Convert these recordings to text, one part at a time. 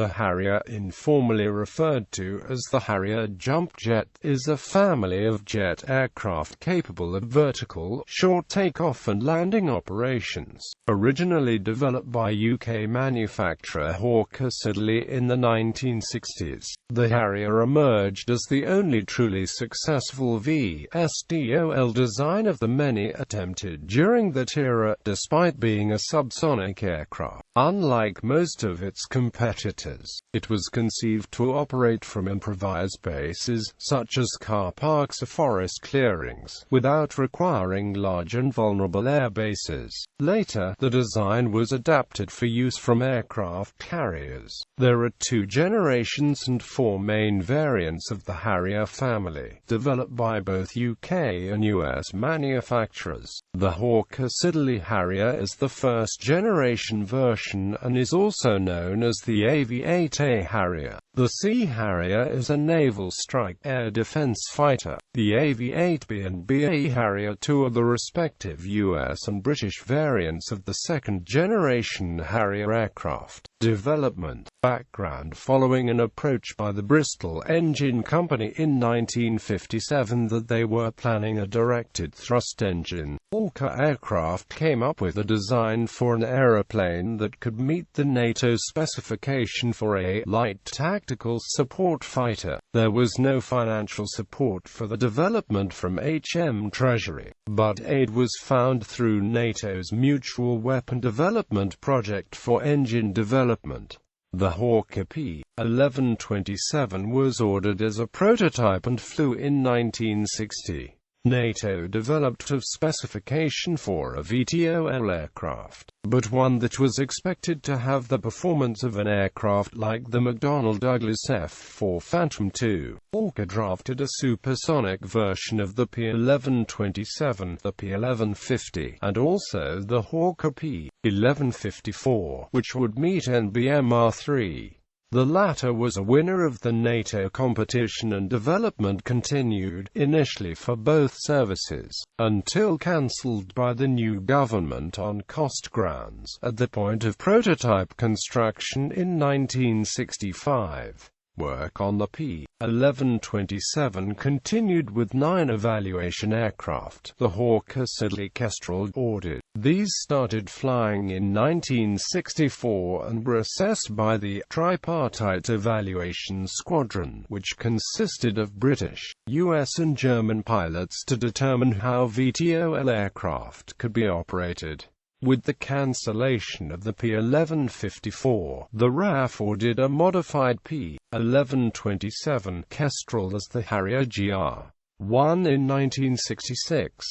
The Harrier, informally referred to as the Harrier Jump Jet, is a family of jet aircraft capable of vertical, short takeoff and landing operations. Originally developed by UK manufacturer Hawker Siddeley in the 1960s, the Harrier emerged as the only truly successful STOL design of the many attempted during that era, despite being a subsonic aircraft. Unlike most of its competitors, it was conceived to operate from improvised bases, such as car parks or forest clearings, without requiring large and vulnerable air bases. Later, the design was adapted for use from aircraft carriers. There are 2 generations and 4 main variants of the Harrier family, developed by both UK and US manufacturers. The Hawker Siddeley Harrier is the first-generation version and is also known as the AV-8A Harrier. The Sea Harrier is a naval strike air defense fighter. The AV-8B and BA Harrier II are the respective US and British variants of the second-generation Harrier aircraft. Development background: following an approach by the Bristol Engine Company in 1957 that they were planning a directed thrust engine, Hawker Aircraft came up with a design for an aeroplane that could meet the NATO specification for a light tactical support fighter. There was no financial support for the development from HM Treasury, but aid was found through NATO's Mutual Weapon Development Project for engine development. The Hawker P-1127 was ordered as a prototype and flew in 1960. NATO developed a specification for a VTOL aircraft, but one that was expected to have the performance of an aircraft like the McDonnell Douglas F-4 Phantom II. Hawker drafted a supersonic version of the P-1127, the P-1150, and also the Hawker P-1154, which would meet NBMR-3. The latter was a winner of the NATO competition, and development continued, initially for both services, until cancelled by the new government on cost grounds, at the point of prototype construction in 1965. Work on the P-1127 continued with 9 evaluation aircraft, the Hawker Siddeley Kestrel ordered. These started flying in 1964 and were assessed by the Tripartite Evaluation Squadron, which consisted of British, US and German pilots, to determine how VTOL aircraft could be operated. With the cancellation of the P-1154, the RAF ordered a modified P-1127 Kestrel as the Harrier GR-1 in 1966.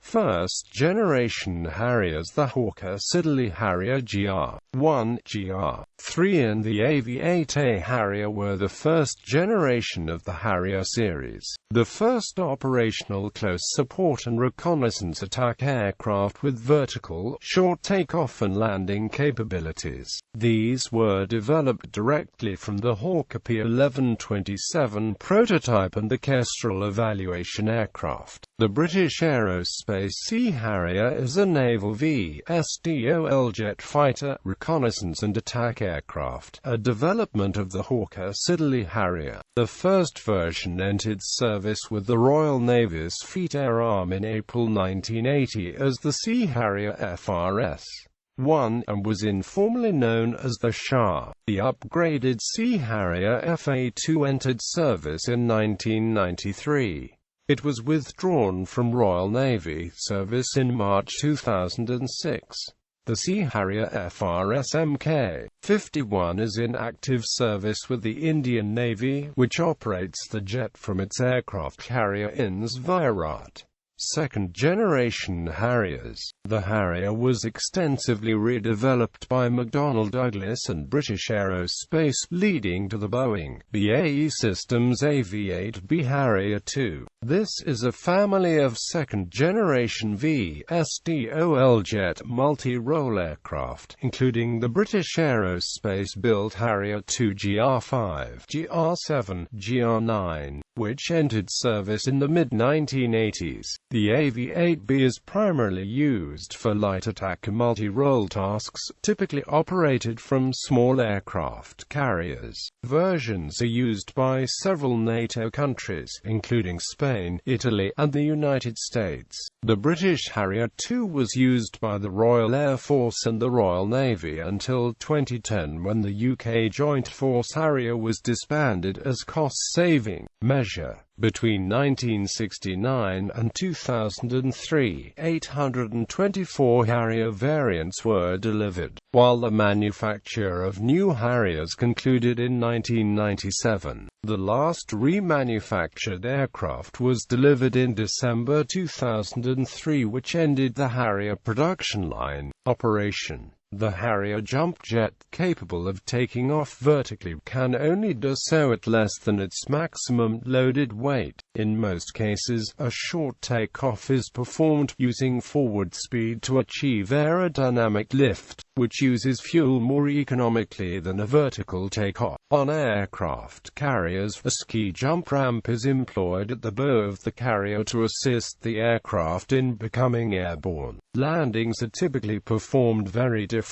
First-generation Harriers: the Hawker Siddeley Harrier GR-1, GR-3 and the AV-8A Harrier were the first generation of the Harrier series, the first operational close support and reconnaissance attack aircraft with vertical, short takeoff and landing capabilities. These were developed directly from the Hawker P-1127 prototype and the Kestrel evaluation aircraft. The British Aerospace Sea Harrier is a naval STOL jet fighter, reconnaissance and attack aircraft, a development of the Hawker Siddeley Harrier. The first version entered service with the Royal Navy's Fleet Air Arm in April 1980 as the Sea Harrier FRS-1, and was informally known as the SHA. The upgraded Sea Harrier FA-2 entered service in 1993. It was withdrawn from Royal Navy service in March 2006. The Sea Harrier FRS-Mk-51 is in active service with the Indian Navy, which operates the jet from its aircraft carrier INS Virat. Second-generation Harriers. The Harrier was extensively redeveloped by McDonnell Douglas and British Aerospace, leading to the Boeing BAE Systems AV-8B Harrier II. This is a family of second-generation STOL jet multi-role aircraft, including the British aerospace-built Harrier II GR5, GR7, GR9, which entered service in the mid-1980s. The AV-8B is primarily used for light attack multi-role tasks, typically operated from small aircraft carriers. Versions are used by several NATO countries, including Spain, Italy, and the United States. The British Harrier II was used by the Royal Air Force and the Royal Navy until 2010, when the UK Joint Force Harrier was disbanded as cost-saving measure. Between 1969 and 2003, 824 Harrier variants were delivered, while the manufacture of new Harriers concluded in 1997. The last remanufactured aircraft was delivered in December 2003, which ended the Harrier production line operation. The Harrier Jump Jet, capable of taking off vertically, can only do so at less than its maximum loaded weight. In most cases, a short takeoff is performed using forward speed to achieve aerodynamic lift, which uses fuel more economically than a vertical takeoff. On aircraft carriers, a ski jump ramp is employed at the bow of the carrier to assist the aircraft in becoming airborne. Landings are typically performed very differently.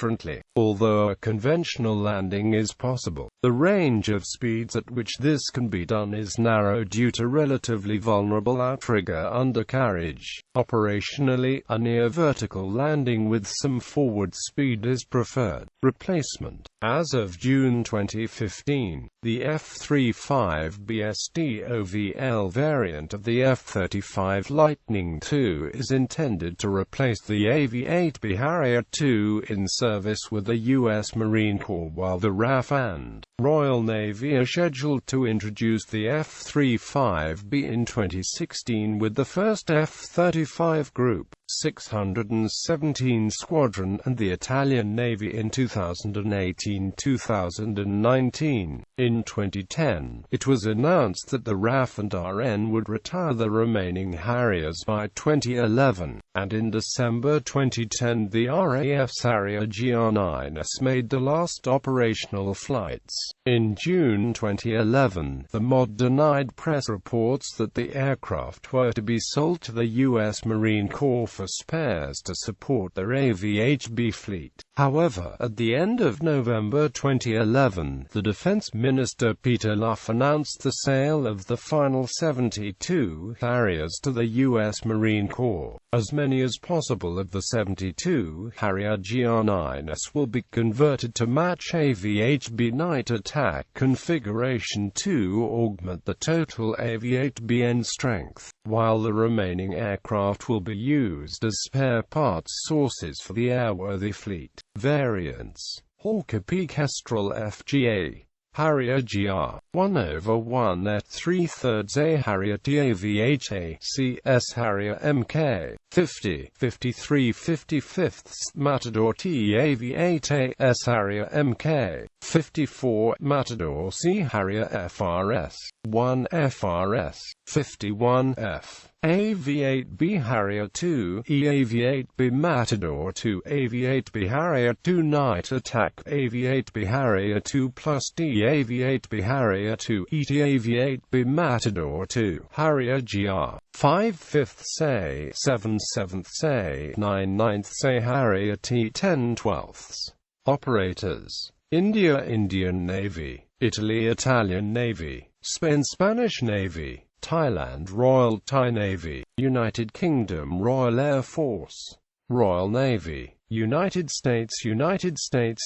Although a conventional landing is possible, the range of speeds at which this can be done is narrow due to relatively vulnerable outrigger undercarriage. Operationally, a near-vertical landing with some forward speed is preferred. Replacement. As of June 2015, the F-35B STOVL variant of the F-35 Lightning II is intended to replace the AV-8B Harrier II in service with the U.S. Marine Corps, while the RAF and Royal Navy are scheduled to introduce the F-35B in 2016 with the first F-35 Group 617 Squadron and the Italian Navy in 2018-2019. In 2010, it was announced that the RAF and RN would retire the remaining Harriers by 2011, and in December 2010 the RAF's Harrier GR9S made the last operational flights. In June 2011, the MOD denied press reports that the aircraft were to be sold to the U.S. Marine Corps for spares to support their AV-8B fleet. However, at the end of November 2011, the Defense Minister Peter Luff announced the sale of the final 72 Harriers to the U.S. Marine Corps. As many as possible of the 72 Harrier GR9s will be converted to match AV-8B night attack configuration to augment the total AV-8BN strength, while the remaining aircraft will be used as spare parts sources for the airworthy fleet. Variants: Hawker Kestrel FGA, Harrier GR 1/1 at 3/3 A, Harrier TAV-8A, CS Harrier MK 50, 53 55 Matador TAV-8A, S Harrier MK 54, Matador C Harrier FRS 1 FRS 51F. AV-8B Harrier II, EAV-8B Matador II, AV-8B Harrier II Night Attack, AV-8B Harrier II plus DAV-8B Harrier II, ETAV-8B Matador II, Harrier GR 5/5 A, 7/7 A, 9/9 A, Harrier T 10/12. Operators: India Indian Navy, Italy Italian Navy, Spain Spanish Navy, Thailand Royal Thai Navy, United Kingdom Royal Air Force, Royal Navy, United States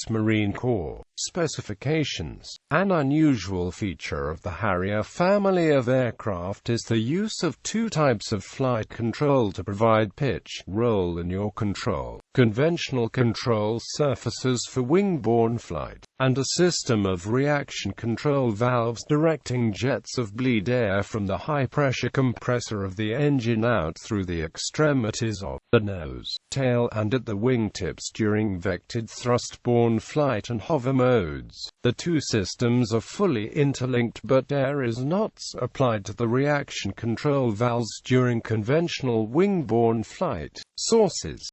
Marine Corps. Specifications. An unusual feature of the Harrier family of aircraft is the use of two types of flight control to provide pitch, roll in your control, conventional control surfaces for wing-borne flight, and a system of reaction control valves directing jets of bleed air from the high-pressure compressor of the engine out through the extremities of the nose, tail and at the wingtips during vectored thrust-borne flight and hover modes. The two systems are fully interlinked, but air is not applied to the reaction control valves during conventional wing-borne flight. Sources: